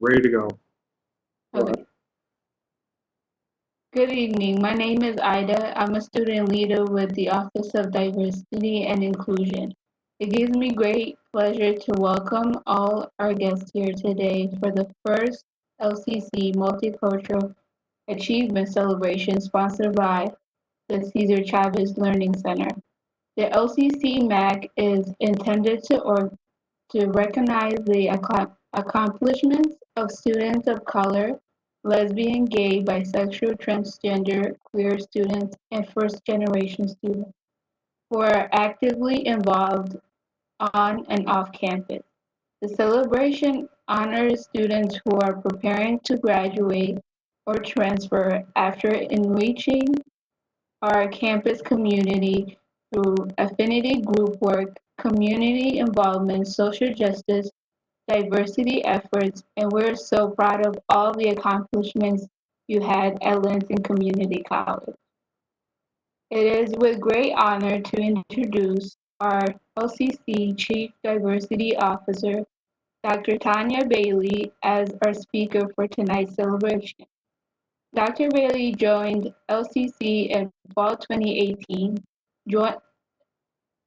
Ready to go. Okay. Good evening. My name is Ida. I'm a student leader with the Office of Diversity and Inclusion. It gives me great pleasure to welcome all our guests here today for the first LCC Multicultural Achievement Celebration sponsored by the Cesar Chavez Learning Center. The LCC MAC is intended to recognize the accomplishments of students of color, lesbian, gay, bisexual, transgender, queer students, and first-generation students who are actively involved on and off campus. The celebration honors students who are preparing to graduate or transfer after enriching our campus community through affinity group work, community involvement, social justice, diversity efforts, and we're so proud of all the accomplishments you had at Lansing Community College. It is with great honor to introduce our LCC Chief Diversity Officer, Dr. Tanya Bailey, as our speaker for tonight's celebration. Dr. Bailey joined LCC in fall 2018. Jo-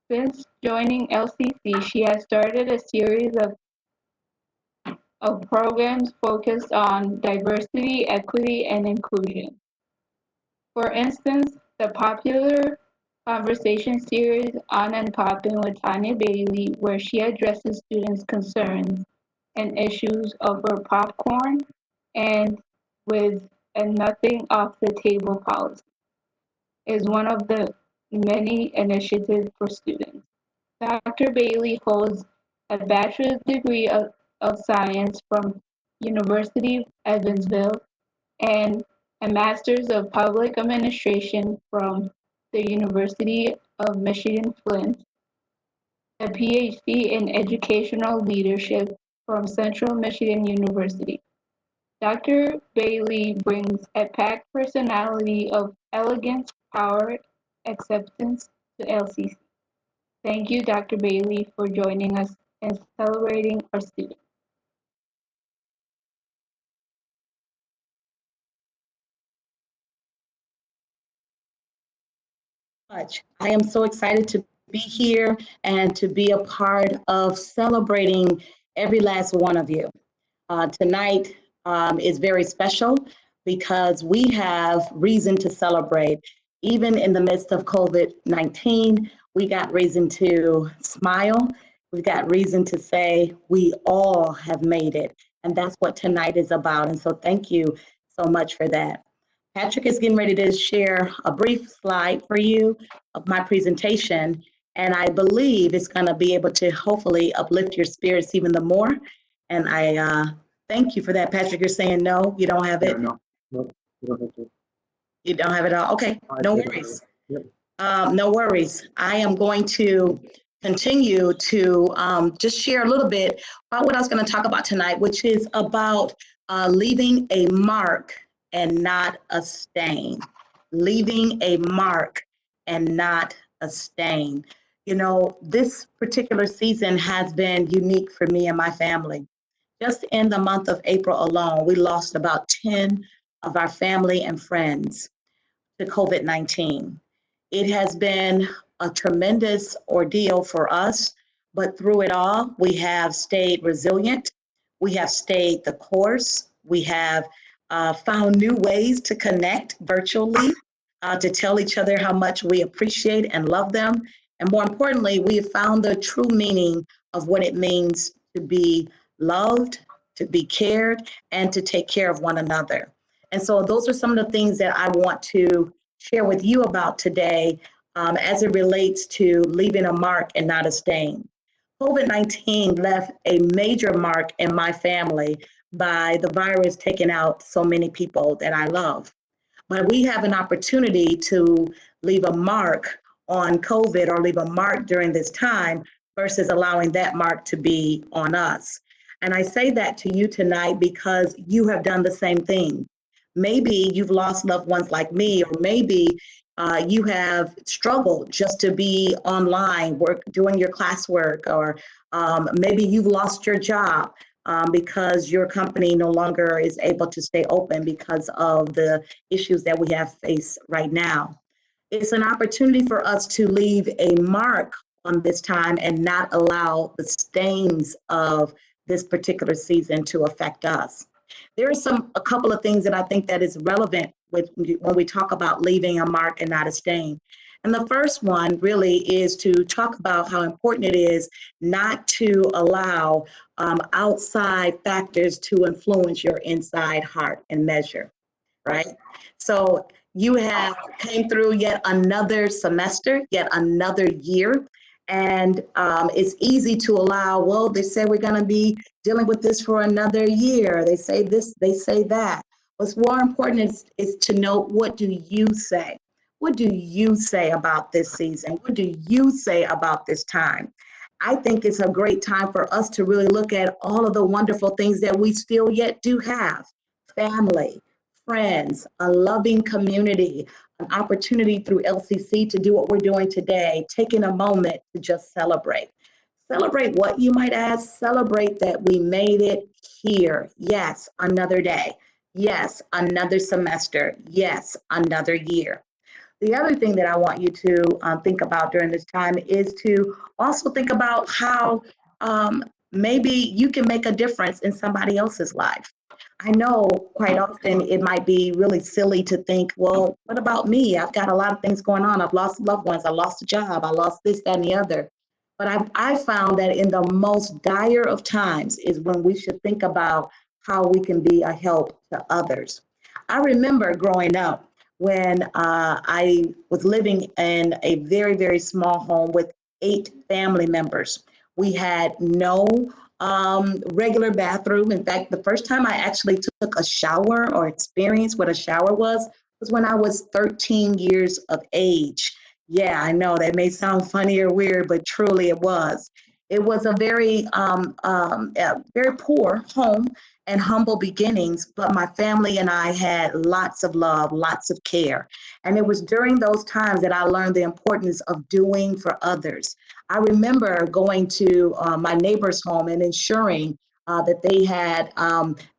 Since joining LCC, she has started a series of programs focused on diversity, equity, and inclusion. For instance, the popular conversation series On and Poppin' with Tanya Bailey, where she addresses students' concerns and issues over popcorn and with a nothing off the table policy, is one of the many initiatives for students. Dr. Bailey holds a bachelor's degree of science from University of Evansville and a master's of public administration from the University of Michigan Flint, a PhD in educational leadership from Central Michigan University. Dr. Bailey brings a packed personality of elegance, power, acceptance to LCC. Thank you, Dr. Bailey, for joining us and celebrating our students. Much. I am so excited to be here and to be a part of celebrating every last one of you. Tonight is very special because we have reason to celebrate. Even in the midst of COVID-19, we got reason to smile. We've got reason to say we all have made it. And that's what tonight is about. And so thank you so much for that. Patrick is getting ready to share a brief slide for you of my presentation, and I believe it's going to be able to hopefully uplift your spirits even the more. And I thank you for that, Patrick. You're saying no, you don't have it? No, you don't have to. You don't have it all? Okay, no worries. Yep. No worries. I am going to continue to just share a little bit about what I was going to talk about tonight, which is about leaving a mark and not a stain. Leaving a mark and not a stain. You know, this particular season has been unique for me and my family. Just in the month of April alone, we lost about 10 of our family and friends to COVID-19. It has been a tremendous ordeal for us, but through it all, we have stayed resilient. We have stayed the course. We have found new ways to connect virtually, to tell each other how much we appreciate and love them. And more importantly, we have found the true meaning of what it means to be loved, to be cared, and to take care of one another. And so those are some of the things that I want to share with you about today as it relates to leaving a mark and not a stain. COVID-19 left a major mark in my family by the virus taking out so many people that I love. But we have an opportunity to leave a mark on COVID or leave a mark during this time versus allowing that mark to be on us. And I say that to you tonight because you have done the same thing. Maybe you've lost loved ones like me, or maybe you have struggled just to be online, doing your classwork, or maybe you've lost your job. because your company no longer is able to stay open because of the issues that we have faced right now. It's an opportunity for us to leave a mark on this time and not allow the stains of this particular season to affect us. There are a couple of things that I think that is relevant with when we talk about leaving a mark and not a stain. And the first one really is to talk about how important it is not to allow outside factors to influence your inside heart and measure, right? So you have came through yet another semester, yet another year, and it's easy to allow, well, they say we're going to be dealing with this for another year. They say this, they say that. What's more important is to know, what do you say? What do you say about this season? What do you say about this time? I think it's a great time for us to really look at all of the wonderful things that we still yet do have: family, friends, a loving community, an opportunity through LCC to do what we're doing today, taking a moment to just celebrate. Celebrate what, you might ask? Celebrate that we made it here. Yes, another day. Yes, another semester. Yes, another year. The other thing that I want you to think about during this time is to also think about how um, maybe you can make a difference in somebody else's life. I know quite often it might be really silly to think, well, what about me? I've got a lot of things going on. I've lost loved ones. I lost a job. I lost this, that, and the other. But I found that in the most dire of times is when we should think about how we can be a help to others. I remember growing up when I was living in a very, very small home with 8 family members. We had no regular bathroom. In fact, the first time I actually took a shower or experienced what a shower was when I was 13 years of age. Yeah, I know that may sound funny or weird, but truly it was. It was a very poor home and humble beginnings, but my family and I had lots of love, lots of care. And it was during those times that I learned the importance of doing for others. I remember going to my neighbor's home and ensuring that they had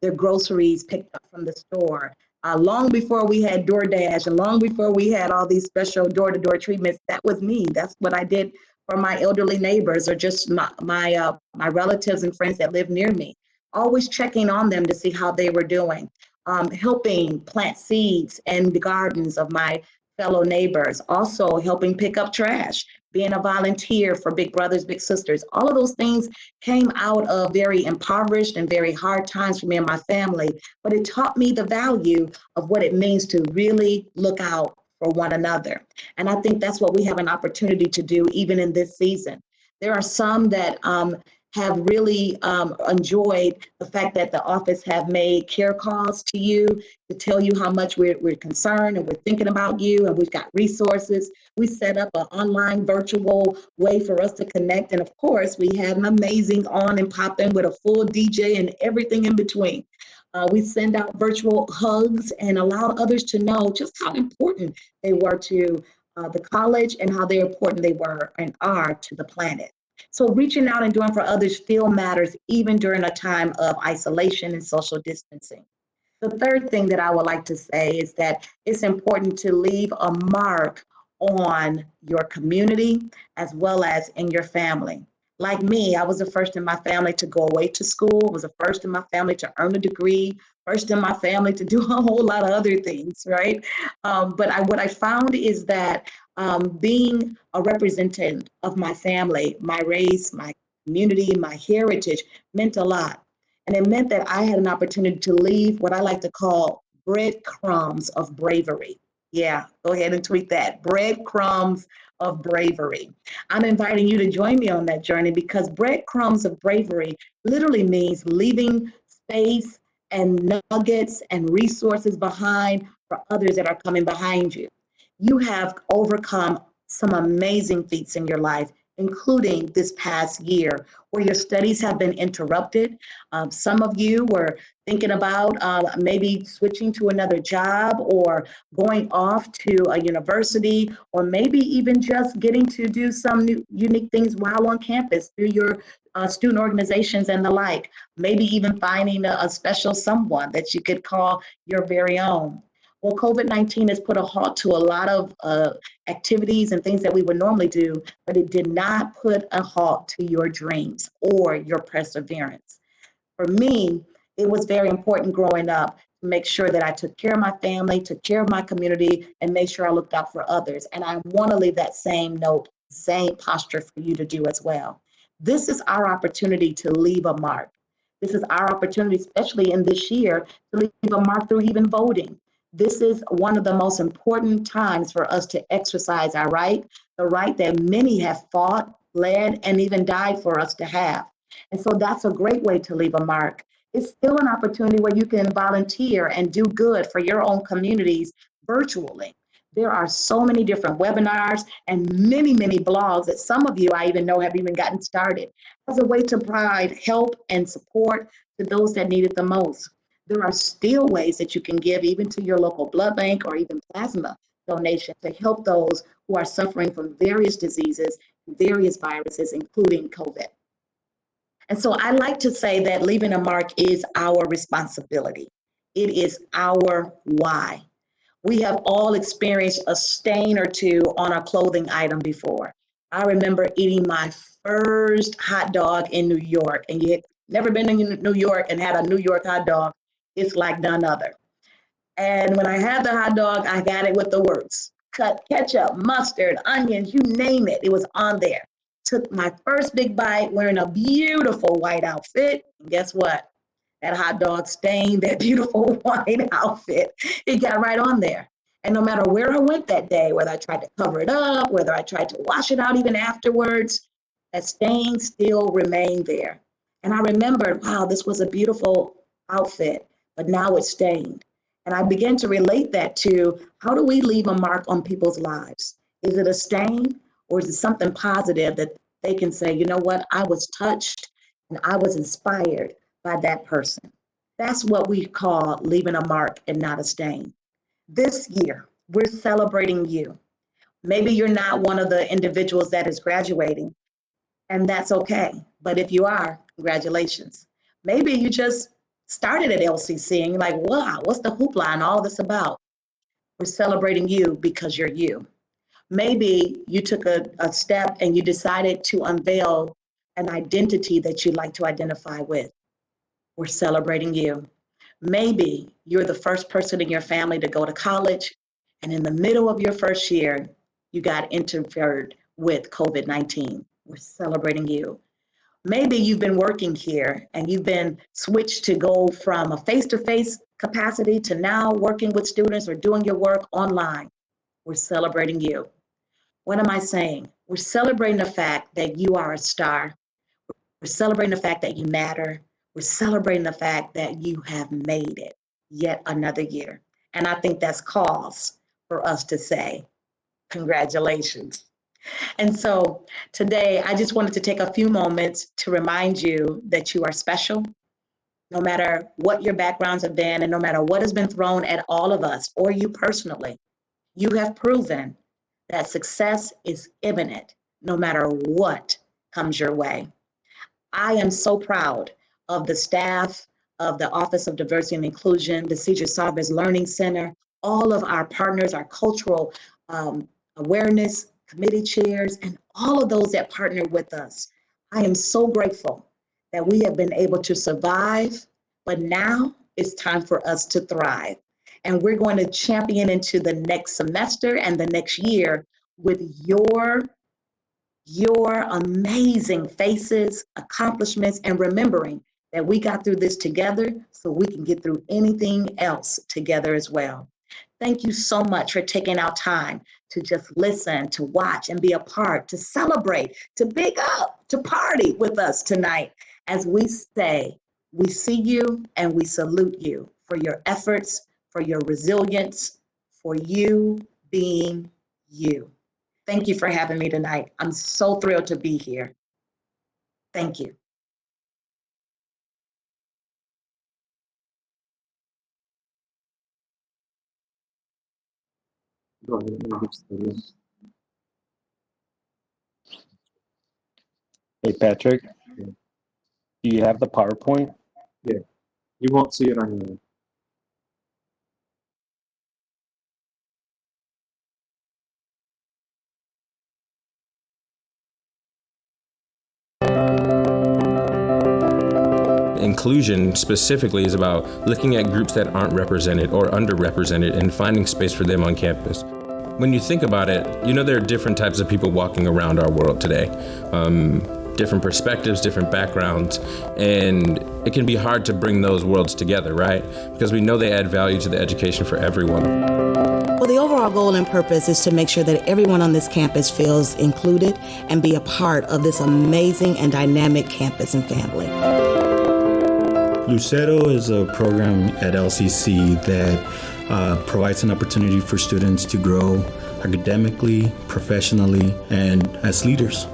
their groceries picked up from the store. Long before we had DoorDash and long before we had all these special door-to-door treatments, that was me. That's what I did for my elderly neighbors or just my relatives and friends that live near me. Always checking on them to see how they were doing, helping plant seeds in the gardens of my fellow neighbors, also helping pick up trash, being a volunteer for Big Brothers, Big Sisters. All of those things came out of very impoverished and very hard times for me and my family, but it taught me the value of what it means to really look out for one another. And I think that's what we have an opportunity to do even in this season. There are some that have really enjoyed the fact that the office have made care calls to you to tell you how much we're concerned and we're thinking about you, and we've got resources. We set up an online virtual way for us to connect, and of course we had an amazing on and pop in with a full DJ and everything in between. We send out virtual hugs and allow others to know just how important they were to the college and how they important they were and are to the planet. So reaching out and doing for others still matters even during a time of isolation and social distancing. The third thing that I would like to say is that it's important to leave a mark on your community as well as in your family. Like me, I was the first in my family to go away to school, was the first in my family to earn a degree, first in my family to do a whole lot of other things, right? What I found is that being a representative of my family, my race, my community, my heritage meant a lot. And it meant that I had an opportunity to leave what I like to call breadcrumbs of bravery. Yeah, go ahead and tweet that, breadcrumbs of bravery. I'm inviting you to join me on that journey because breadcrumbs of bravery literally means leaving space and nuggets and resources behind for others that are coming behind you. You have overcome some amazing feats in your life. including this past year, where your studies have been interrupted. Some of you were thinking about maybe switching to another job or going off to a university, or maybe even just getting to do some new, unique things while on campus through your student organizations and the like. Maybe even finding a special someone that you could call your very own. Well, COVID-19 has put a halt to a lot of activities and things that we would normally do, but it did not put a halt to your dreams or your perseverance. For me, it was very important growing up to make sure that I took care of my family, took care of my community, and made sure I looked out for others. And I want to leave that same note, same posture for you to do as well. This is our opportunity to leave a mark. This is our opportunity, especially in this year, to leave a mark through even voting. This is one of the most important times for us to exercise our right, the right that many have fought, led, and even died for us to have. And so that's a great way to leave a mark. It's still an opportunity where you can volunteer and do good for your own communities virtually. There are so many different webinars and many, many blogs that some of you I even know have even gotten started as a way to provide help and support to those that need it the most. There are still ways that you can give even to your local blood bank or even plasma donation to help those who are suffering from various diseases, various viruses, including COVID. And so I like to say that leaving a mark is our responsibility. It is our why. We have all experienced a stain or two on a clothing item before. I remember eating my first hot dog in New York, and you had never been in New York and had a New York hot dog. It's like none other. And when I had the hot dog, I got it with the works. Cut ketchup, mustard, onions, you name it, it was on there. Took my first big bite wearing a beautiful white outfit. And guess what? That hot dog stained that beautiful white outfit. It got right on there. And no matter where I went that day, whether I tried to cover it up, whether I tried to wash it out even afterwards, that stain still remained there. And I remembered, wow, this was a beautiful outfit, but now it's stained. And I began to relate that to how do we leave a mark on people's lives? Is it a stain, or is it something positive that they can say, you know what, I was touched and I was inspired by that person? That's what we call leaving a mark and not a stain. This year, we're celebrating you. Maybe you're not one of the individuals that is graduating, and that's okay. But if you are, congratulations. Maybe you just started at LCC and you're like, wow, what's the hoopla and all this about? We're celebrating you because you're you. Maybe you took a step and you decided to unveil an identity that you like to identify with. We're celebrating you. Maybe you're the first person in your family to go to college, and in the middle of your first year, you got interfered with COVID-19. We're celebrating you. Maybe you've been working here and you've been switched to go from a face-to-face capacity to now working with students or doing your work online. We're celebrating you. What am I saying? We're celebrating the fact that you are a star. We're celebrating the fact that you matter. We're celebrating the fact that you have made it yet another year. And I think that's cause for us to say, congratulations. And so today, I just wanted to take a few moments to remind you that you are special, no matter what your backgrounds have been, and no matter what has been thrown at all of us or you personally. You have proven that success is imminent, no matter what comes your way. I am so proud of the staff of the Office of Diversity and Inclusion, the Cedar Sarvis Learning Center, all of our partners, our cultural awareness committee chairs, and all of those that partner with us. I am so grateful that we have been able to survive, but now it's time for us to thrive. And we're going to champion into the next semester and the next year with your amazing faces, accomplishments, and remembering that we got through this together so we can get through anything else together as well. Thank you so much for taking our time to just listen, to watch, and be a part, to celebrate, to big up, to party with us tonight. As we say, we see you and we salute you for your efforts, for your resilience, for you being you. Thank you for having me tonight. I'm so thrilled to be here. Thank you. Go ahead and introduce the room. Hey, Patrick, Yeah. do you have the PowerPoint? Yeah. You won't see it on your Inclusion specifically is about looking at groups that aren't represented or underrepresented and finding space for them on campus. When you think about it, you know there are different types of people walking around our world today. Different perspectives, different backgrounds, and it can be hard to bring those worlds together, right? Because we know they add value to the education for everyone. Well, the overall goal and purpose is to make sure that everyone on this campus feels included and be a part of this amazing and dynamic campus and family. Lucero is a program at LCC that provides an opportunity for students to grow academically, professionally, and as leaders.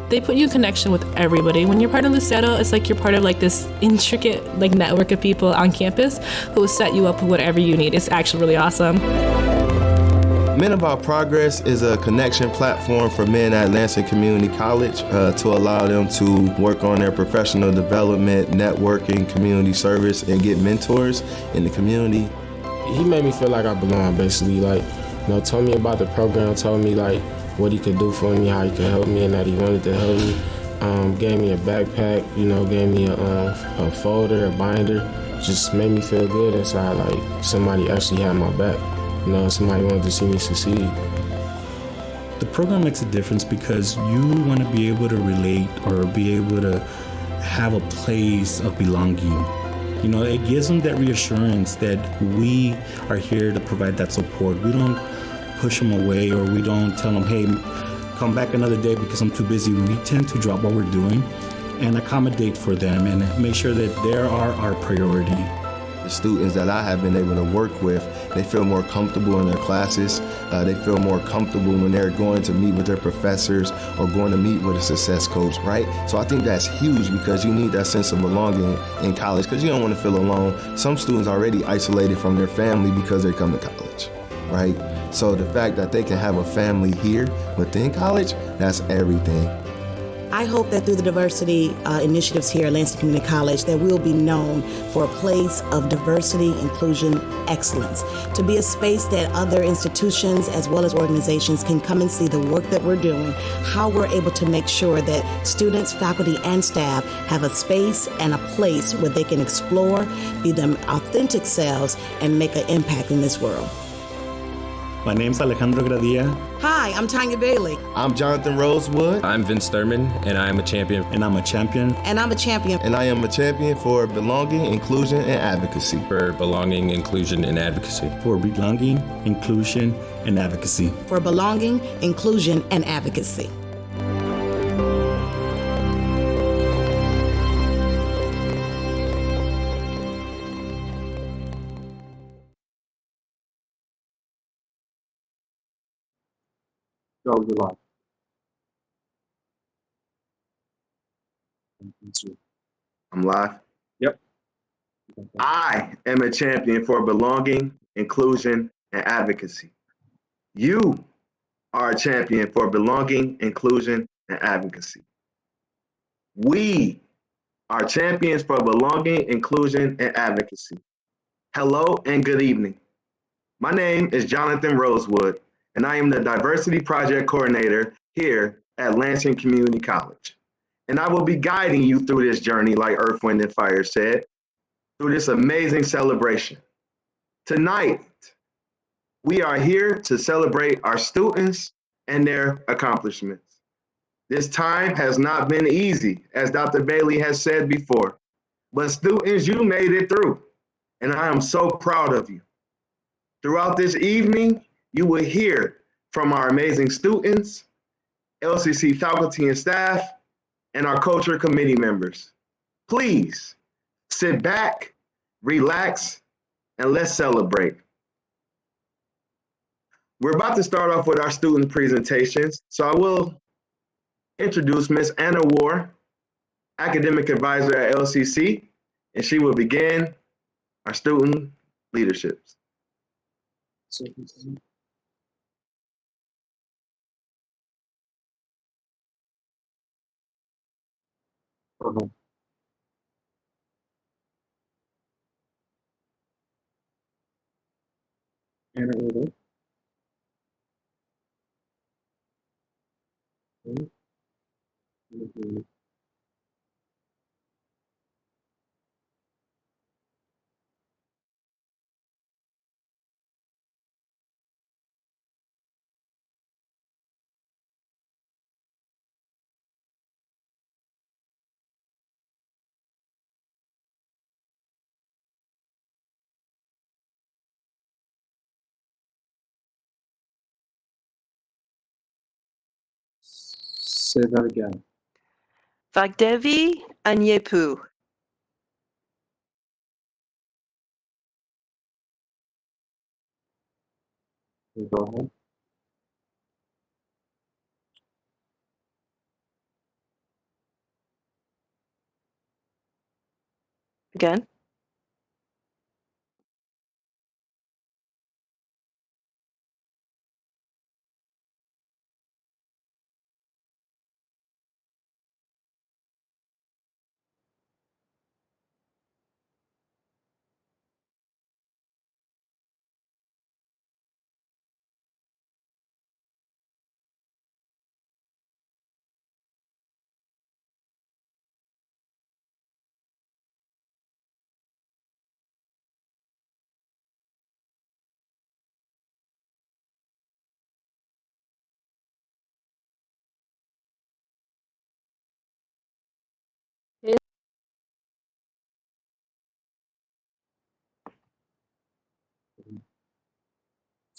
They put you in connection with everybody. When you're part of Lucero, it's like you're part of like this intricate like network of people on campus who will set you up with whatever you need. It's actually really awesome. Men About Progress is a connection platform for men at Lansing Community College to allow them to work on their professional development, networking, community service, and get mentors in the community. He made me feel like I belong, basically. Like, told me about the program, told me like what he could do for me, how he could help me, and that he wanted to help me. Gave me a backpack, gave me a folder, a binder. Just made me feel good inside, like somebody actually had my back. Somebody wanted to see me succeed. The program makes a difference because you want to be able to relate or be able to have a place of belonging. It gives them that reassurance that we are here to provide that support. We don't push them away or we don't tell them, hey, come back another day because I'm too busy. We tend to drop what we're doing and accommodate for them and make sure that they are our priority. The students that I have been able to work with, they feel more comfortable in their classes. They feel more comfortable when they're going to meet with their professors or going to meet with a success coach, right? So I think that's huge because you need that sense of belonging in college because you don't want to feel alone. Some students are already isolated from their family because they come to college, right? So the fact that they can have a family here within college, that's everything. I hope that through the diversity initiatives here at Lansing Community College that we'll be known for a place of diversity, inclusion, excellence, to be a space that other institutions as well as organizations can come and see the work that we're doing, how we're able to make sure that students, faculty, and staff have a space and a place where they can explore, be them authentic selves, and make an impact in this world. My name's Alejandro Gradia. Hi, I'm Tanya Bailey. I'm Jonathan Rosewood. I'm Vince Thurman, and I am a champion. And I'm a champion. And I'm a champion. And I am a champion for belonging, inclusion, and advocacy. For belonging, inclusion, and advocacy. For belonging, inclusion, and advocacy. For belonging, inclusion, and advocacy. Go, you're live. I'm live. Yep. I am a champion for belonging, inclusion, and advocacy. You are a champion for belonging, inclusion, and advocacy. We are champions for belonging, inclusion, and advocacy. Hello and good evening. My name is Jonathan Rosewood, and I am the Diversity Project Coordinator here at Lansing Community College. And I will be guiding you through this journey, like Earth, Wind, and Fire said, through this amazing celebration. Tonight, we are here to celebrate our students and their accomplishments. This time has not been easy, as Dr. Bailey has said before, but students, you made it through, and I am so proud of you. Throughout this evening, you will hear from our amazing students, LCC faculty and staff, and our culture committee members. Please sit back, relax, and let's celebrate. We're about to start off with our student presentations. So I will introduce Miss Anna War, Academic Advisor at LCC, and she will begin our student leaderships. Uh-huh. Anna Udo. Mhm. Say that again. Vagdevi Anyepu. You go ahead. Again.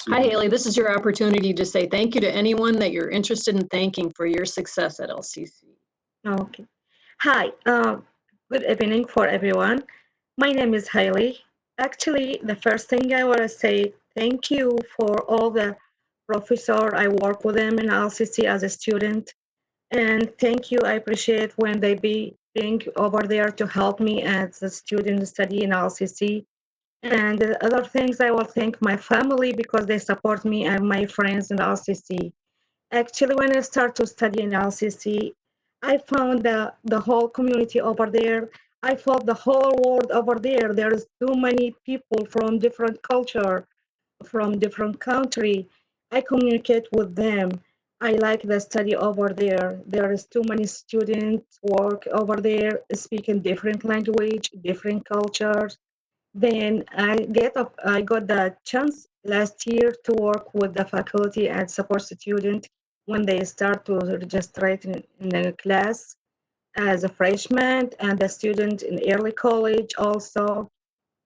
Hi, Haley. This is your opportunity to say thank you to anyone that you're interested in thanking for your success at LCC. Okay. Hi. Good evening for everyone. My name is Hailey. Actually, the first thing I want to say thank you for all the professor I work with them in LCC as a student, and thank you. I appreciate when they being over there to help me as a student study in LCC. And the other things I will thank my family because they support me and my friends in LCC. Actually, when I started to study in LCC, I found the whole community over there. I felt the whole world over there. There's too many people from different culture, from different country. I communicate with them. I like the study over there. There is too many students work over there, speaking different language, different cultures. Then I got the chance last year to work with the faculty and support student when they start to register in the class as a freshman and the student in early college also.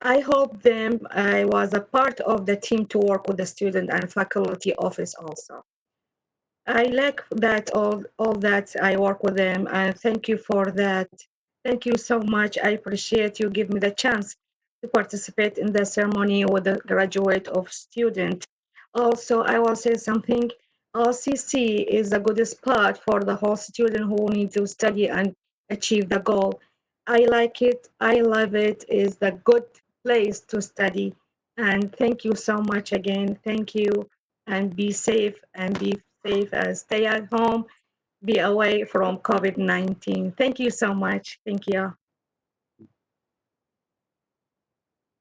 I helped them. I was a part of the team to work with the student and faculty office also. I like that all that I work with them and thank you for that. Thank you so much. I appreciate you give me the chance to participate in the ceremony with the graduate of student. Also, I will say something. LCC is a good spot for the whole student who need to study and achieve the goal. I like it. I love it. It's a good place to study. And thank you so much again. Thank you and be safe and be safe and stay at home, be away from COVID-19. Thank you so much. Thank you.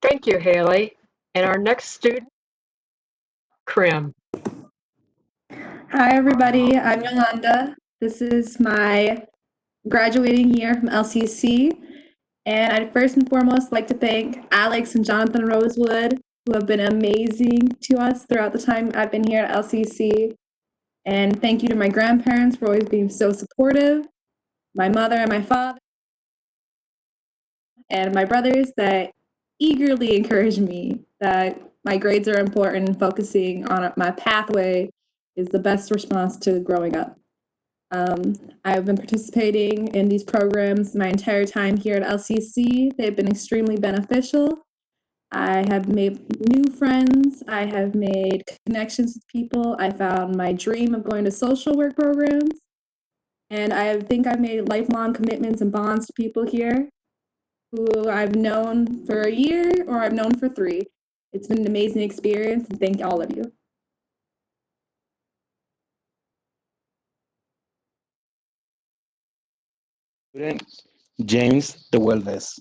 Thank you, Haley. And our next student, Krim. Hi, everybody. I'm Yolanda. This is my graduating year from LCC. And I'd first and foremost like to thank Alex and Jonathan Rosewood, who have been amazing to us throughout the time I've been here at LCC. And thank you to my grandparents for always being so supportive, my mother and my father, and my brothers that eagerly encourage me that my grades are important and focusing on my pathway is the best response to growing up. I've been participating in these programs my entire time here at LCC. They've been extremely beneficial. I have made new friends. I have made connections with people. I found my dream of going to social work programs. And I think I've made lifelong commitments and bonds to people here who I've known for a year or I've known for 3. It's been an amazing experience, and thank all of you. Student James DeWelves.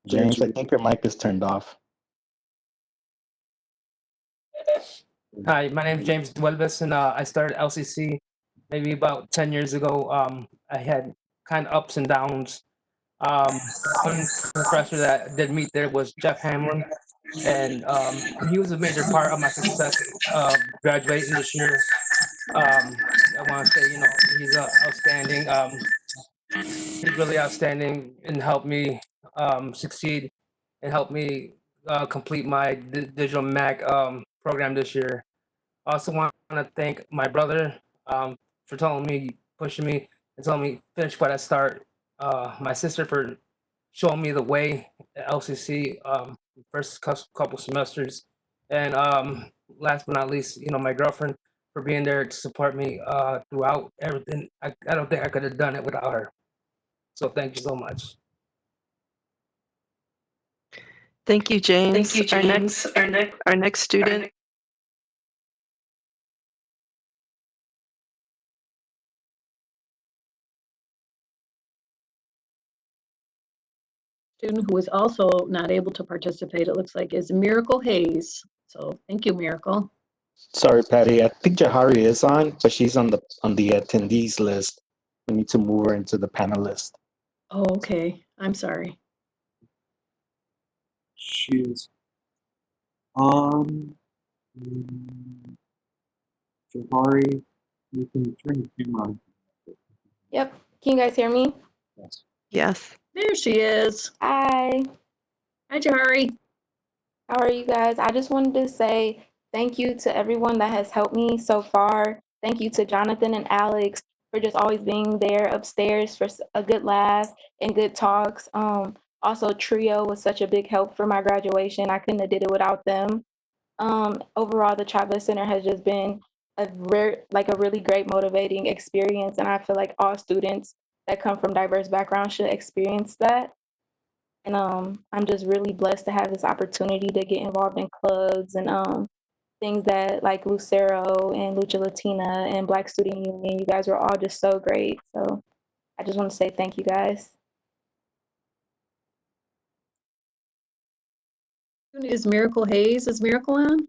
James, I think your mic is turned off. Hi, my name is James Duelves, and I started LCC maybe about 10 years ago. I had kind of ups and downs. One professor that I did meet there was Jeff Hamlin, and he was a major part of my success graduating this year. I want to say, he's outstanding. He's really outstanding and helped me succeed and helped me complete my digital Mac program this year. I also want to thank my brother for telling me, pushing me, and telling me finish what I start. My sister for showing me the way at LCC first couple semesters, and last but not least, my girlfriend for being there to support me throughout everything. I don't think I could have done it without her. So thank you so much. Thank you, James. Thank you, James. Our next student. Student who is also not able to participate, it looks like, is Miracle Hayes. So thank you, Miracle. Sorry, Patty. I think Jahari is on, but she's on the attendees list. We need to move her into the panelist. Oh, okay. I'm sorry. She's on. Jahari, you can turn your camera on. Yep. Can you guys hear me? Yes. Yes. There she is. Hi. Hi, Jahari. How are you guys? I just wanted to say thank you to everyone that has helped me so far. Thank you to Jonathan and Alex for just always being there upstairs for a good laugh and good talks. Also, Trio was such a big help for my graduation. I couldn't have did it without them. Overall, the Chavez Center has just been a really great motivating experience, and I feel like all students that come from diverse backgrounds should experience that. And I'm just really blessed to have this opportunity to get involved in clubs and things that like Lucero and Lucha Latina and Black Student Union. You guys were all just so great. So I just want to say thank you guys. Is Miracle Hayes? Is Miracle on?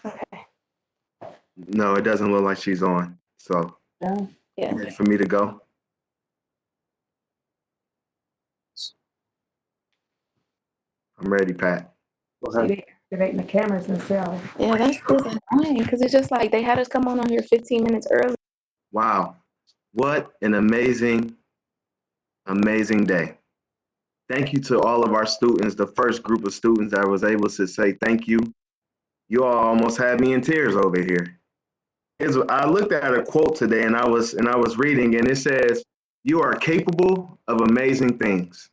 Okay. No, it doesn't look like she's on. So, Yeah. you ready for me to go? I'm ready, Pat. They activating the cameras themselves. Yeah, that's just annoying because it's just like they had us come on here 15 minutes early. Wow. What an amazing, amazing day. Thank you to all of our students, the first group of students that was able to say thank you. You all almost had me in tears over here. I looked at a quote today and I was reading and it says, "You are capable of amazing things."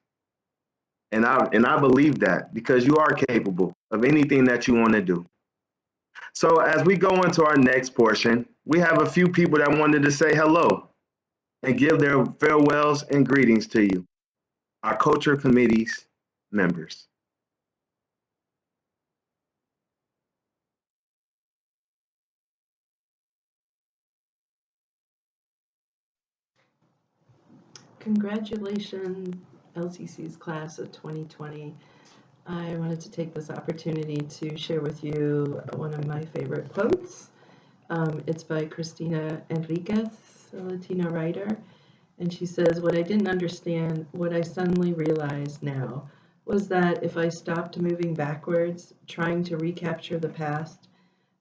And I believe that because you are capable of anything that you want to do. So as we go into our next portion, we have a few people that wanted to say hello and give their farewells and greetings to you, our culture committee's members. Congratulations, LCC's class of 2020. I wanted to take this opportunity to share with you one of my favorite quotes. It's by Cristina Enriquez, a Latina writer, and she says, "What I didn't understand, what I suddenly realized now, was that if I stopped moving backwards, trying to recapture the past,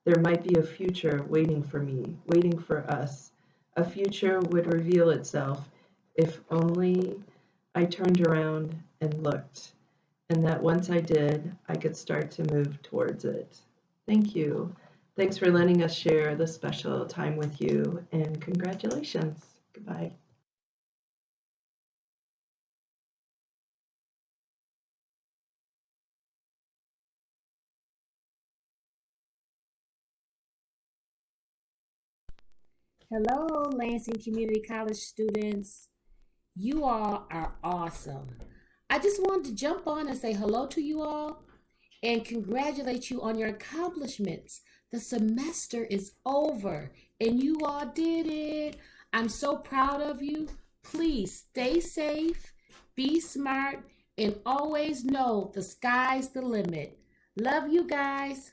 there might be a future waiting for me, waiting for us. A future would reveal itself if only I turned around and looked, and that once I did, I could start to move towards it." Thank you. Thanks for letting us share this special time with you, and congratulations. Goodbye. Hello, Lansing Community College students. You all are awesome. I just wanted to jump on and say hello to you all and congratulate you on your accomplishments. The semester is over and you all did it. I'm so proud of you. Please stay safe, be smart, and always know the sky's the limit. Love you guys.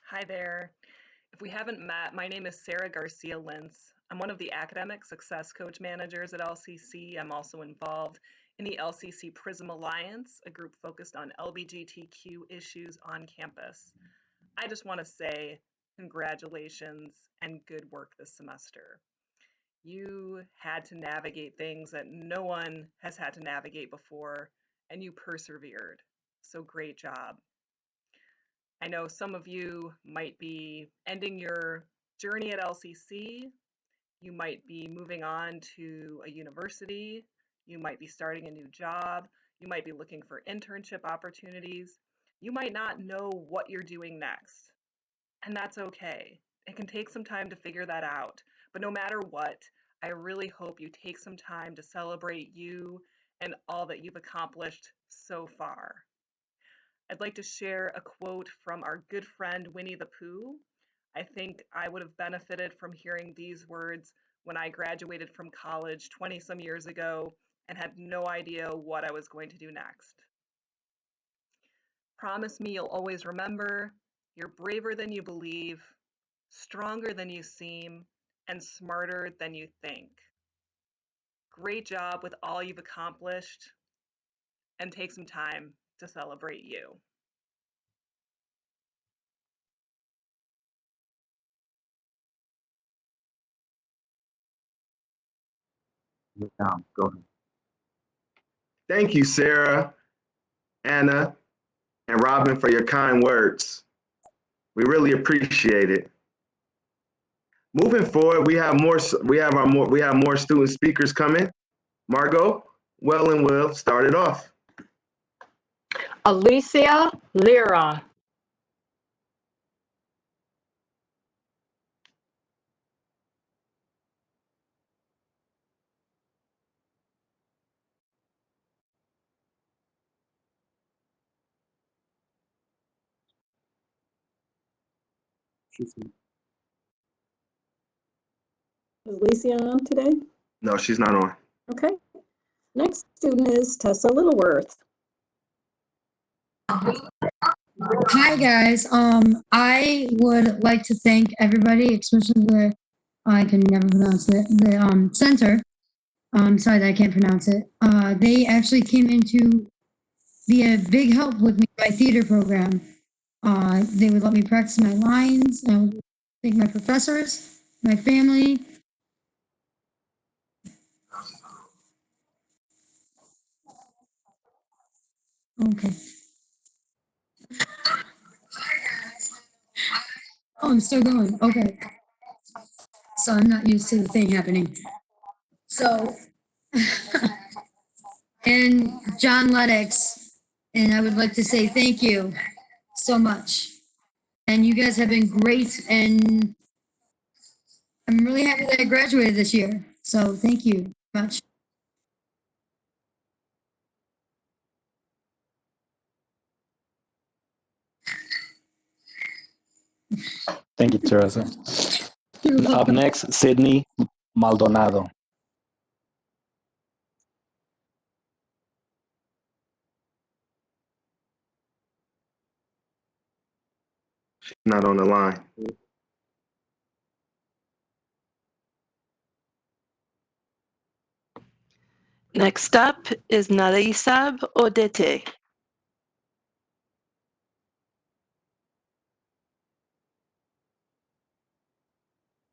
Hi there. If we haven't met, my name is Sarah Garcia Lentz. I'm one of the academic success coach managers at LCC. I'm also involved in the LCC Prism Alliance, a group focused on LGBTQ issues on campus. I just want to say congratulations and good work this semester. You had to navigate things that no one has had to navigate before, and you persevered. So great job. I know some of you might be ending your journey at LCC. You might be moving on to a university. You might be starting a new job. You might be looking for internship opportunities. You might not know what you're doing next, and that's okay. It can take some time to figure that out, but no matter what, I really hope you take some time to celebrate you and all that you've accomplished so far. I'd like to share a quote from our good friend Winnie the Pooh. I think I would have benefited from hearing these words when I graduated from college 20 some years ago and had no idea what I was going to do next. Promise me you'll always remember you're braver than you believe, stronger than you seem, and smarter than you think. Great job with all you've accomplished, and take some time to celebrate you. Go ahead. Thank you, Sarah, Anna, and Robin for your kind words. We really appreciate it. Moving forward, we have more student speakers coming. Margot, well and will start it off. Alicia Lira. She's Is Alicia on today? No, she's not on. Okay. Next student is Tessa Littleworth. Hi guys. I would like to thank everybody, especially the I can never pronounce it. The center. Sorry that I can't pronounce it. They actually came in to be a big help with me my theater program. They would let me practice my lines. And I would thank my professors, my family. Okay. Oh, I'm still going. Okay. So I'm not used to the thing happening. So, and John Lennox, and I would like to say thank you so much. And you guys have been great, and I'm really happy that I graduated this year. So thank you much. Thank you, Teresa. You're And up welcome. next, Sydney Maldonado. Not on the line. Next up is Narisab Odete.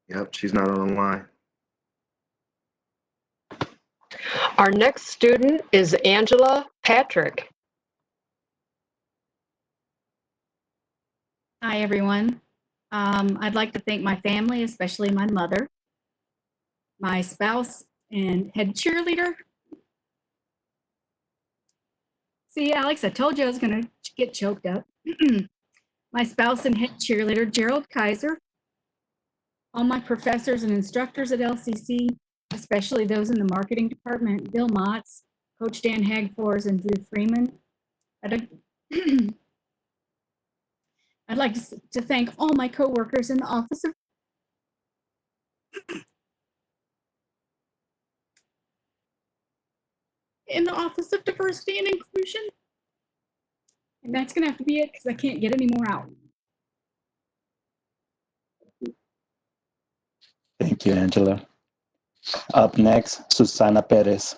Yep, she's not on the line. Our next student is Angela Patrick. Hi, everyone. I'd like to thank my family, especially my mother, my spouse, and head cheerleader. See, Alex, I told you I was going to get choked up. My spouse and head cheerleader, Gerald Kaiser, all my professors and instructors at LCC, especially those in the marketing department, Bill Motz, Coach Dan Hagfors, and Drew Freeman. I'd like to thank all my coworkers in the Office of Diversity and Inclusion. And that's gonna have to be it because I can't get any more out. Thank you, Angela. Up next, Susana Perez.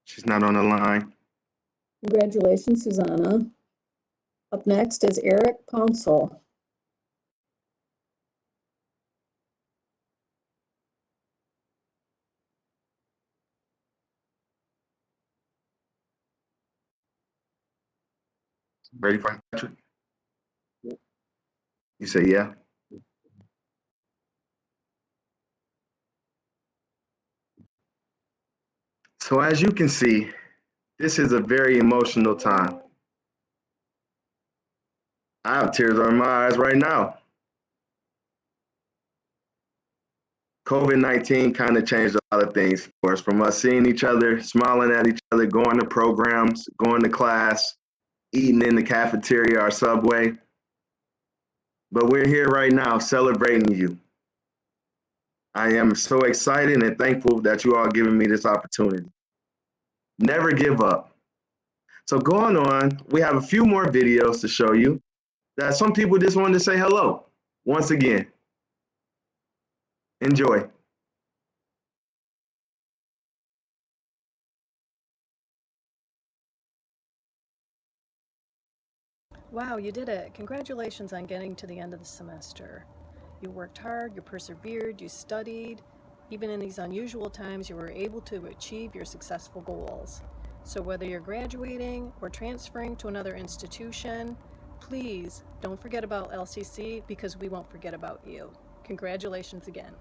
She's not on the line. Congratulations, Susanna. Up next is Eric Ponsel. Ready for Patrick? You say yeah? So as you can see, this is a very emotional time. I have tears on my eyes right now. COVID-19 kind of changed a lot of things for us, from us seeing each other, smiling at each other, going to programs, going to class, eating in the cafeteria or subway. But we're here right now celebrating you. I am so excited and thankful that you all giving me this opportunity. Never give up. So going on, we have a few more videos to show you that some people just wanted to say hello once again. Enjoy. Wow, you did it. Congratulations on getting to the end of the semester. You worked hard, you persevered, you studied. Even in these unusual times, you were able to achieve your successful goals. So whether you're graduating or transferring to another institution, please don't forget about LCC because we won't forget about you. Congratulations again.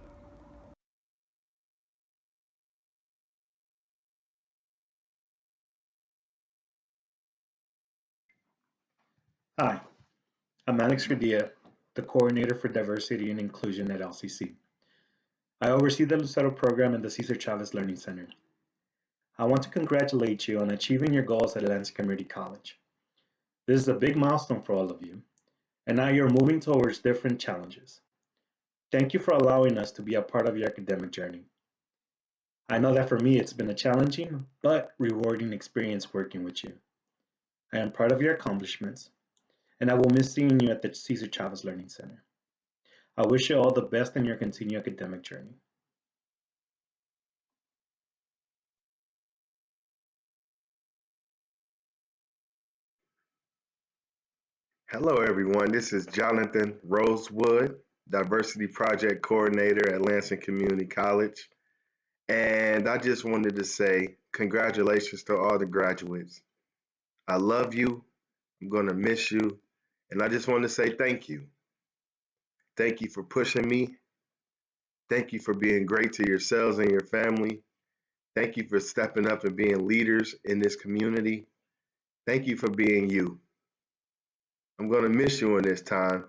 Hi, I'm Alex Radia, the Coordinator for Diversity and Inclusion at LCC. I oversee the Lucero program in the Cesar Chavez Learning Center. I want to congratulate you on achieving your goals at Atlantic Community College. This is a big milestone for all of you, and now you're moving towards different challenges. Thank you for allowing us to be a part of your academic journey. I know that for me it's been a challenging but rewarding experience working with you. I am proud of your accomplishments, and I will miss seeing you at the Cesar Chavez Learning Center. I wish you all the best in your continued academic journey. Hello, everyone. This is Jonathan Rosewood, Diversity Project Coordinator at Lansing Community College. And I just wanted to say congratulations to all the graduates. I love you. I'm going to miss you. And I just want to say thank you. Thank you for pushing me. Thank you for being great to yourselves and your family. Thank you for stepping up and being leaders in this community. Thank you for being you. I'm going to miss you in this time,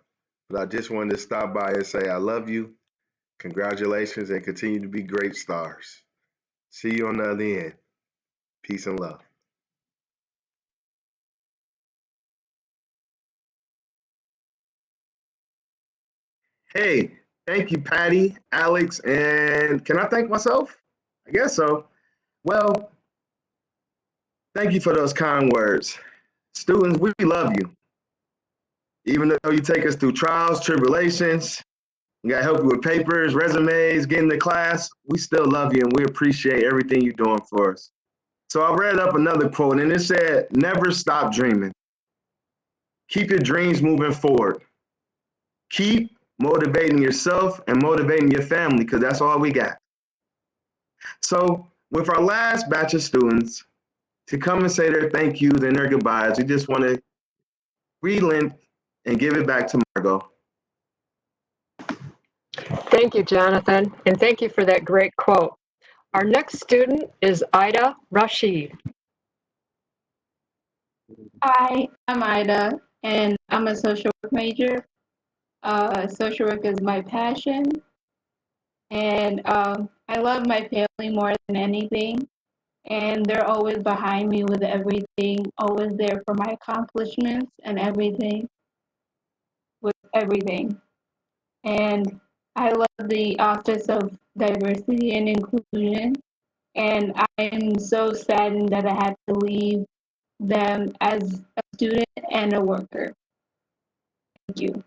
but I just wanted to stop by and say I love you. Congratulations and continue to be great stars. See you on the other end. Peace and love. Hey, thank you, Patty, Alex, and can I thank myself? I guess so. Well, thank you for those kind words. Students, we love you. Even though you take us through trials, tribulations, we got to help you with papers, resumes, getting to class, we still love you and we appreciate everything you're doing for us. So I read up another quote and it said, never stop dreaming. Keep your dreams moving forward. Keep motivating yourself and motivating your family, because that's all we got. So with our last batch of students to come and say their thank yous and their goodbyes, we just want to relent and give it back to Margot. Thank you, Jonathan, and thank you for that great quote. Our next student is Ida Rashid. Hi, I'm Ida, and I'm a social work major. Social work is my passion, and I love my family more than anything. And they're always behind me with everything, always there for my accomplishments and everything, with everything. And I love the Office of Diversity and Inclusion, and I am so saddened that I had to leave them as a student and a worker. Thank you.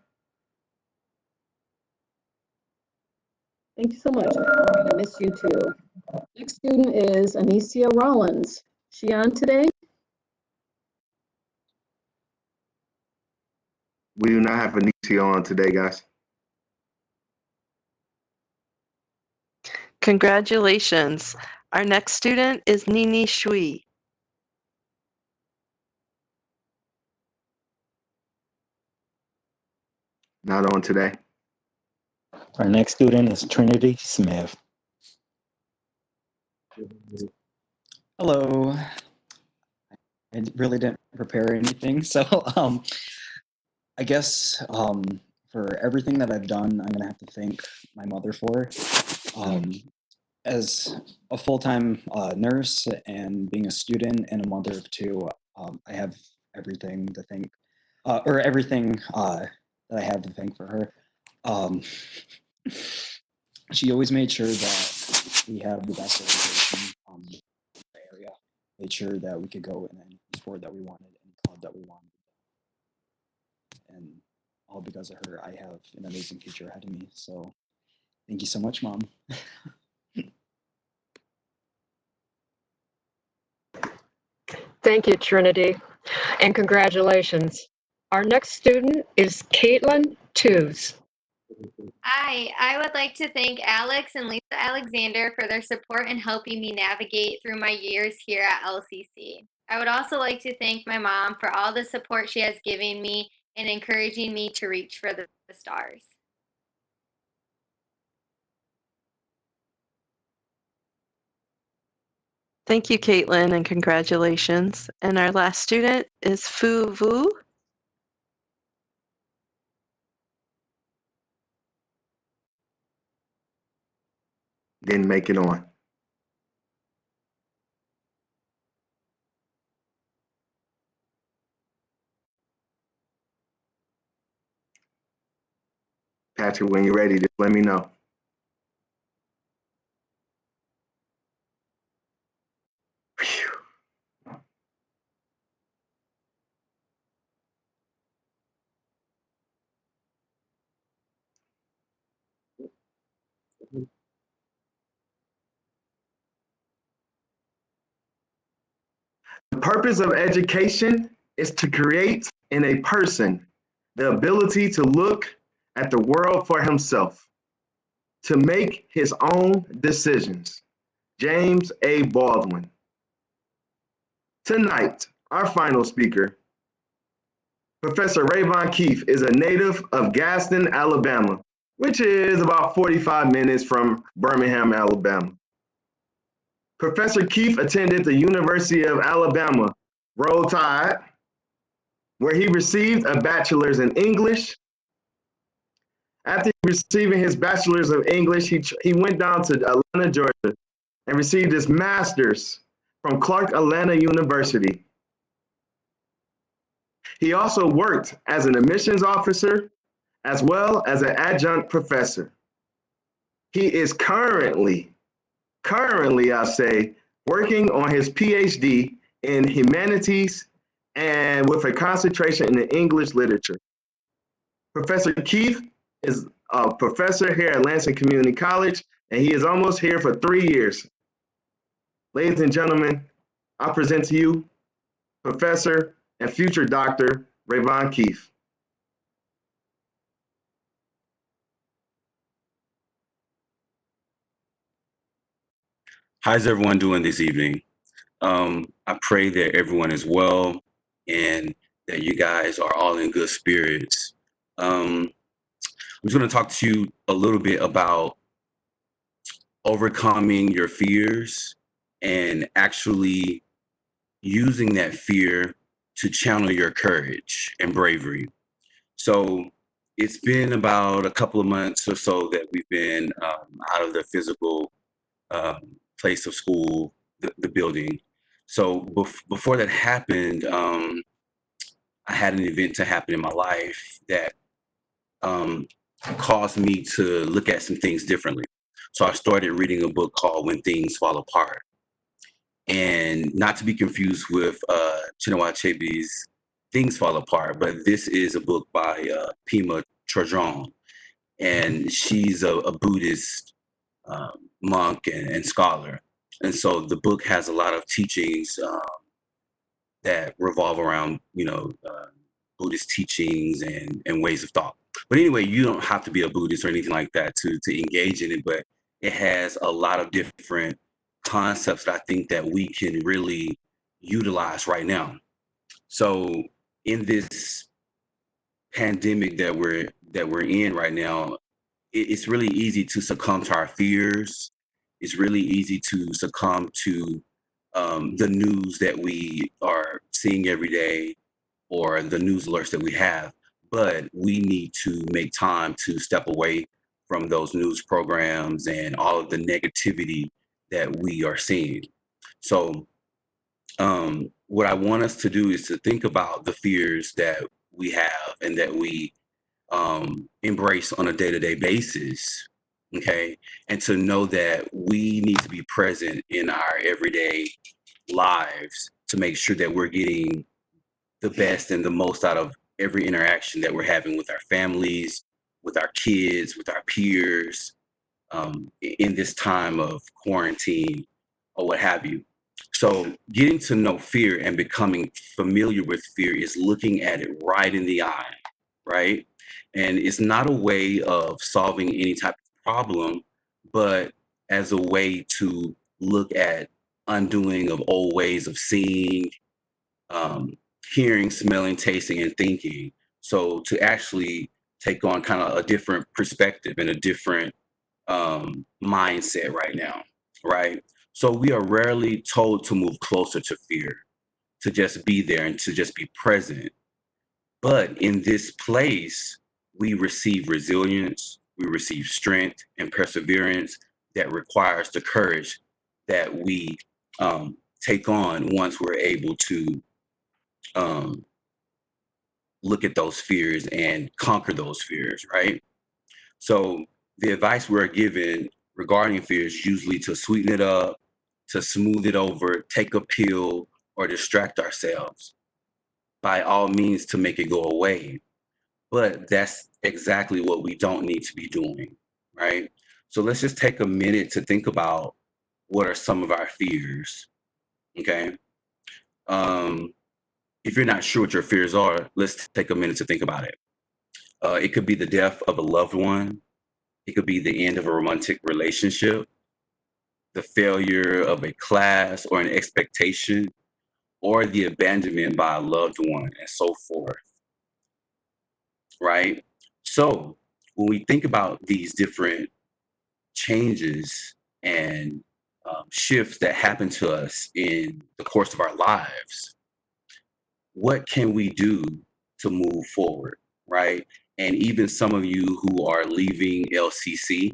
Thank you so much. We're going to miss you too. Next student is Anicia Rollins. She on today? We do not have Anicia on today, guys. Congratulations. Our next student is Nini Shui. Not on today. Our next student is Trinity Smith. Hello. I really didn't prepare anything, so I guess for everything that I've done, I'm gonna have to thank my mother for. As a full-time nurse and being a student and a mother of two, I have everything to thank, or everything that I have to thank for her. She always made sure that we have the best education in the area. Made sure that we could go in any sport that we wanted, any club that we wanted. And all because of her, I have an amazing future ahead of me. So thank you so much, Mom. Thank you, Trinity, and congratulations. Our next student is Caitlin Tews. Hi, I would like to thank Alex and Lisa Alexander for their support in helping me navigate through my years here at LCC. I would also like to thank my mom for all the support she has given me and encouraging me to reach for the stars. Thank you, Caitlin, and congratulations. And our last student is Fu Vu. Didn't make it on. Patrick, when you're ready, just let me know. The purpose of education is to create in a person the ability to look at the world for himself, to make his own decisions. James A. Baldwin. Tonight, our final speaker, Professor Rayvon Keefe, is a native of Gaston, Alabama, which is about 45 minutes from Birmingham, Alabama. Professor Keefe attended the University of Alabama, Roll Tide, where he received a bachelor's in English. After receiving his bachelor's of English, he went down to Atlanta, Georgia, and received his master's from Clark Atlanta University. He also worked as an admissions officer as well as an adjunct professor. He is currently, I say, working on his PhD in humanities and with a concentration in the English literature. Professor Keefe is a professor here at Lansing Community College, and he is almost here for 3 years. Ladies and gentlemen, I present to you Professor and future Dr. Rayvon Keith. How's everyone doing this evening? I pray that everyone is well and that you guys are all in good spirits. I'm just going to talk to you a little bit about overcoming your fears and actually using that fear to channel your courage and bravery. So it's been about a couple of months or so that we've been out of the physical place of school, the building. So before that happened, I had an event to happen in my life that caused me to look at some things differently. So I started reading a book called When Things Fall Apart. And not to be confused with Chinua Achebe's Things Fall Apart, but this is a book by Pema Chodron. And she's a Buddhist monk and scholar. And so the book has a lot of teachings that revolve around, Buddhist teachings and ways of thought. But anyway, you don't have to be a Buddhist or anything like that to engage in it, but it has a lot of different concepts that I think that we can really utilize right now. So in this pandemic that we're in right now, it's really easy to succumb to our fears. It's really easy to succumb to the news that we are seeing every day or the news alerts that we have. But we need to make time to step away from those news programs and all of the negativity that we are seeing. So what I want us to do is to think about the fears that we have and that we embrace on a day-to-day basis, okay? And to know that we need to be present in our everyday lives to make sure that we're getting the best and the most out of every interaction that we're having with our families, with our kids, with our peers, in this time of quarantine or what have you. So getting to know fear and becoming familiar with fear is looking at it right in the eye, right? And it's not a way of solving any type of problem, but as a way to look at undoing of old ways of seeing, hearing, smelling, tasting, and thinking. So to actually take on kind of a different perspective and a different mindset right now, right? So we are rarely told to move closer to fear, to just be there and to just be present. But in this place, we receive resilience, we receive strength and perseverance that requires the courage that we take on once we're able to um, look at those fears and conquer those fears, right? So the advice we're given regarding fears usually to sweeten it up, to smooth it over, take a pill, or distract ourselves. By all means to make it go away. But that's exactly what we don't need to be doing, right? So let's just take a minute to think about what are some of our fears, okay? If you're not sure what your fears are, let's take a minute to think about it. It could be the death of a loved one. It could be the end of a romantic relationship, the failure of a class or an expectation, or the abandonment by a loved one, and so forth, right? So when we think about these different changes and shifts that happen to us in the course of our lives, what can we do to move forward, right? And even some of you who are leaving LCC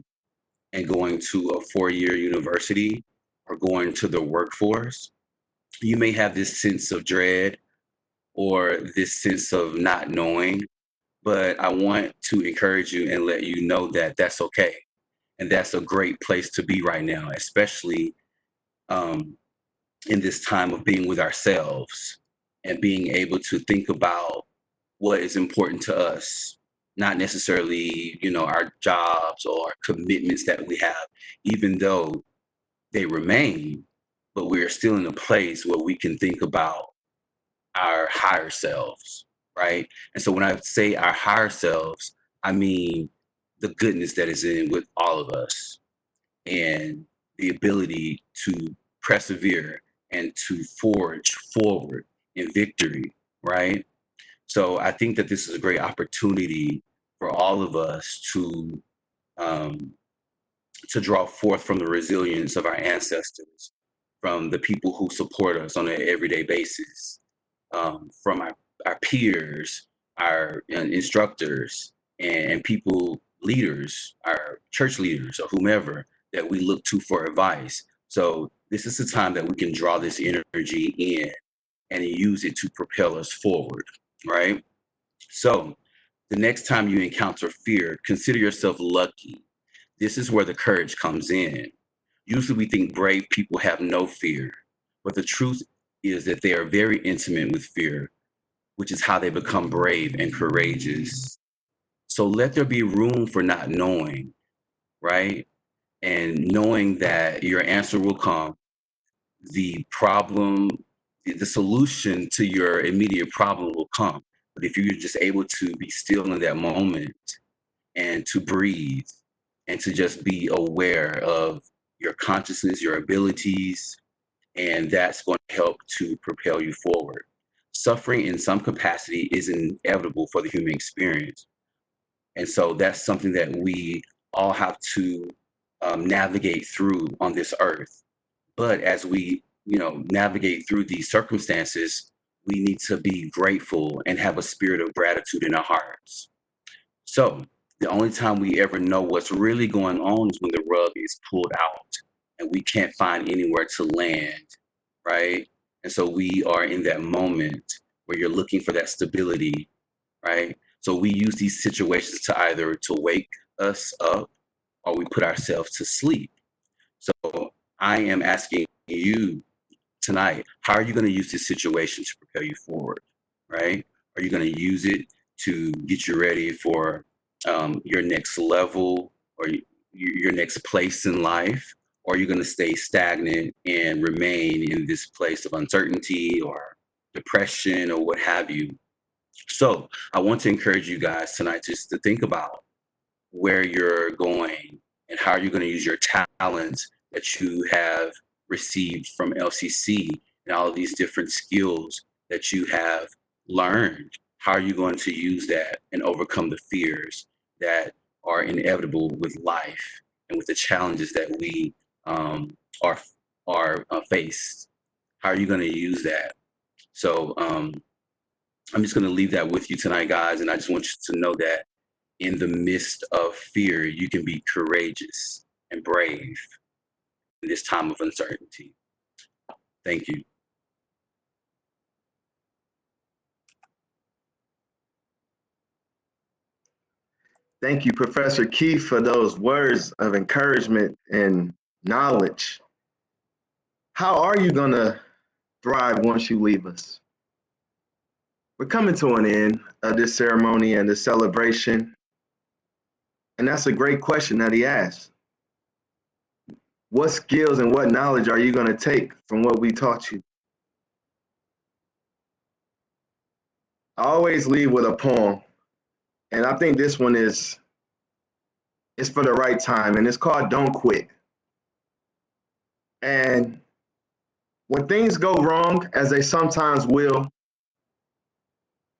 and going to a four-year university or going to the workforce, you may have this sense of dread or this sense of not knowing, but I want to encourage you and let you know that that's okay. And that's a great place to be right now, especially in this time of being with ourselves and being able to think about what is important to us, not necessarily, our jobs or commitments that we have, even though they remain, but we are still in a place where we can think about our higher selves, right? And so when I say our higher selves, I mean the goodness that is in with all of us and the ability to persevere and to forge forward in victory, right? So I think that this is a great opportunity for all of us um, to draw forth from the resilience of our ancestors, from the people who support us on an everyday basis, from our peers, our instructors, and people, leaders, our church leaders, or whomever that we look to for advice. So this is the time that we can draw this energy in and use it to propel us forward, right? So the next time you encounter fear, consider yourself lucky. This is where the courage comes in. Usually we think brave people have no fear, but the truth is that they are very intimate with fear, which is how they become brave and courageous. So let there be room for not knowing, right? And knowing that your answer will come, the problem, the solution to your immediate problem will come. But if you're just able to be still in that moment and to breathe and to just be aware of your consciousness, your abilities, and that's going to help to propel you forward. Suffering in some capacity is inevitable for the human experience. And so that's something that we all have to navigate through on this earth. But as we, navigate through these circumstances, we need to be grateful and have a spirit of gratitude in our hearts. So the only time we ever know what's really going on is when the rug is pulled out and we can't find anywhere to land, right? And so we are in that moment where you're looking for that stability, right? So we use these situations to either to wake us up or we put ourselves to sleep. So I am asking you tonight, how are you going to use this situation to propel you forward, right? Are you going to use it to get you ready for your next level or your next place in life? Or are you going to stay stagnant and remain in this place of uncertainty or depression or what have you? So I want to encourage you guys tonight just to think about where you're going and how you're going to use your talents that you have received from LCC and all of these different skills that you have learned. How are you going to use that and overcome the fears that are inevitable with life and with the challenges that we are faced? How are you going to use that? So I'm just going to leave that with you tonight, guys, and I just want you to know that in the midst of fear, you can be courageous and brave in this time of uncertainty. Thank you. Thank you, Professor Keith, for those words of encouragement and knowledge. How are you going to thrive once you leave us? We're coming to an end of this ceremony and this celebration. And that's a great question that he asked. What skills and what knowledge are you going to take from what we taught you? I always leave with a poem. And I think this one is for the right time. And it's called Don't Quit. And when things go wrong, as they sometimes will,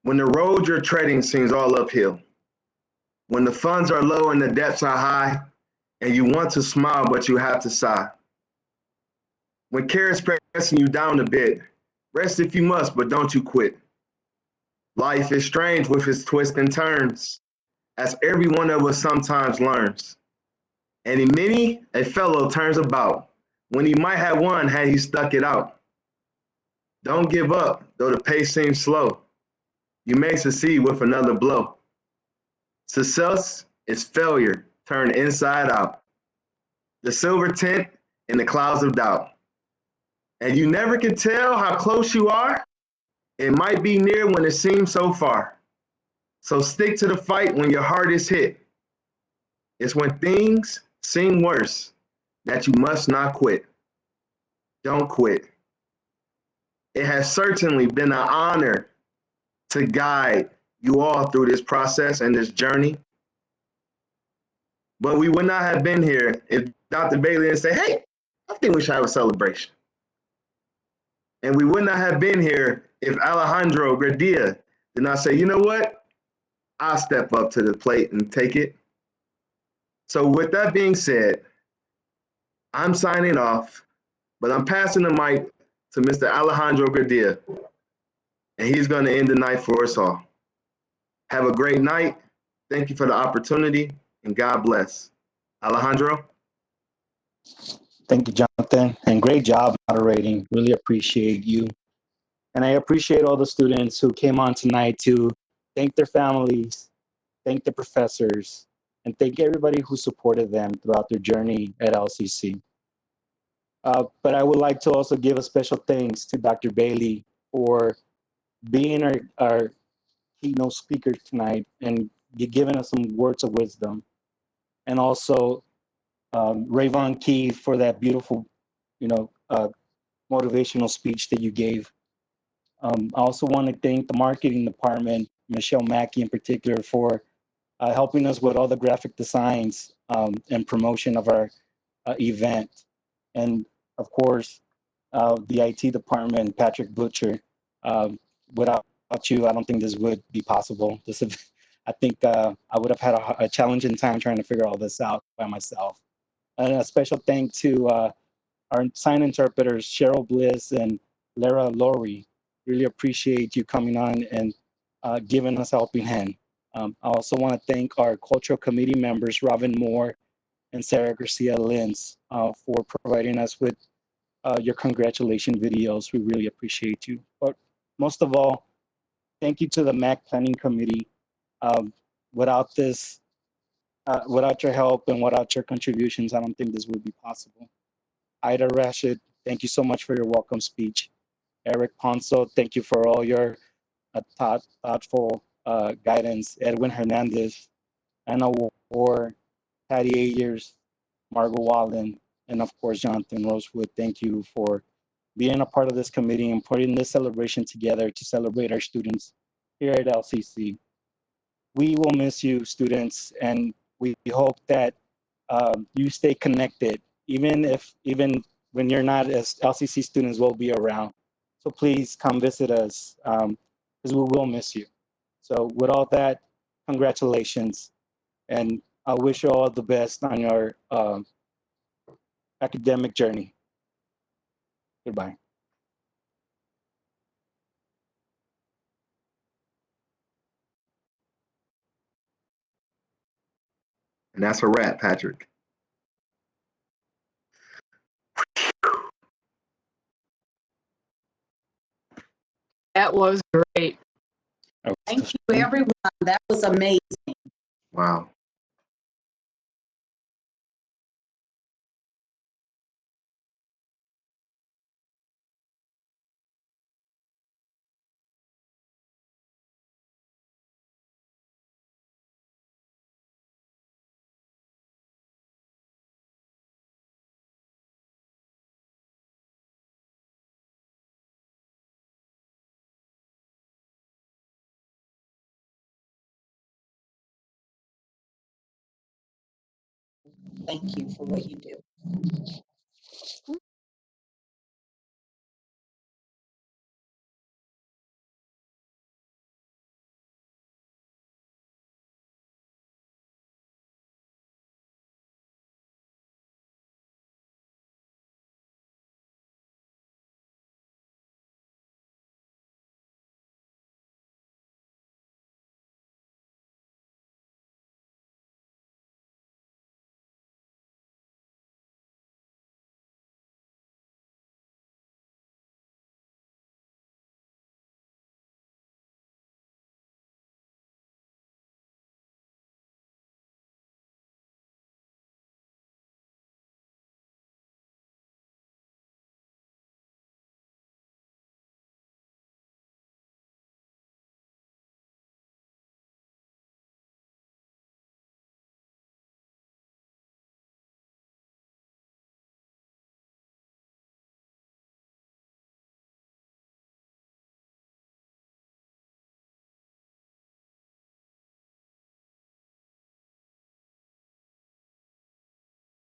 when the road you're treading seems all uphill, when the funds are low and the debts are high, and you want to smile, but you have to sigh. When care is pressing you down a bit, rest if you must, but don't you quit. Life is strange with its twists and turns, as every one of us sometimes learns. And in many, a fellow turns about, when he might have won had he stuck it out. Don't give up, though the pace seems slow. You may succeed with another blow. Success is failure turned inside out. The silver tint in the clouds of doubt. And you never can tell how close you are. It might be near when it seems so far. So stick to the fight when your heart is hit. It's when things seem worse that you must not quit. Don't quit. It has certainly been an honor to guide you all through this process and this journey. But we would not have been here if Dr. Bailey didn't say, hey, I think we should have a celebration. And we would not have been here if Alejandro Gradia did not say, you know what? I'll step up to the plate and take it. So with that being said, I'm signing off, but I'm passing the mic to Mr. Alejandro Gradia, and he's going to end the night for us all. Have a great night. Thank you for the opportunity, and God bless. Alejandro? Thank you, Jonathan, and great job moderating. Really appreciate you. And I appreciate all the students who came on tonight to thank their families, thank the professors, and thank everybody who supported them throughout their journey at LCC. But I would like to also give a special thanks to Dr. Bailey for being our keynote speaker tonight and giving us some words of wisdom. And also Rayvon Key for that beautiful, motivational speech that you gave. I also want to thank the marketing department, Michelle Mackey in particular, for helping us with all the graphic designs and promotion of our event. And of course, the IT department, Patrick Butcher. Without you, I don't think this would be possible. I think I would have had a challenging time trying to figure all this out by myself. And a special thank to our sign interpreters, Cheryl Bliss and Lara Laurie. Really appreciate you coming on and giving us a helping hand. I also want to thank our cultural committee members, Robin Moore and Sarah Garcia Lins, for providing us with your congratulation videos. We really appreciate you. But most of all, thank you to the MAC Planning Committee. Without this, without your help and without your contributions, I don't think this would be possible. Ida Rashid, thank you so much for your welcome speech. Eric Ponso, thank you for all your thoughtful guidance. Edwin Hernandez, Anna Ward, Patty Ayers, Margot Wallen, and of course, Jonathan Rosewood. Thank you for being a part of this committee and putting this celebration together to celebrate our students here at LCC. We will miss you, students, and we hope that you stay connected, even when you're not, as LCC students will be around. So please come visit us because we will miss you. So with all that, congratulations, and I wish you all the best on your academic journey. Goodbye. And that's a wrap, Patrick. That was great. Thank you, everyone. That was amazing. Wow. Thank you for what you do.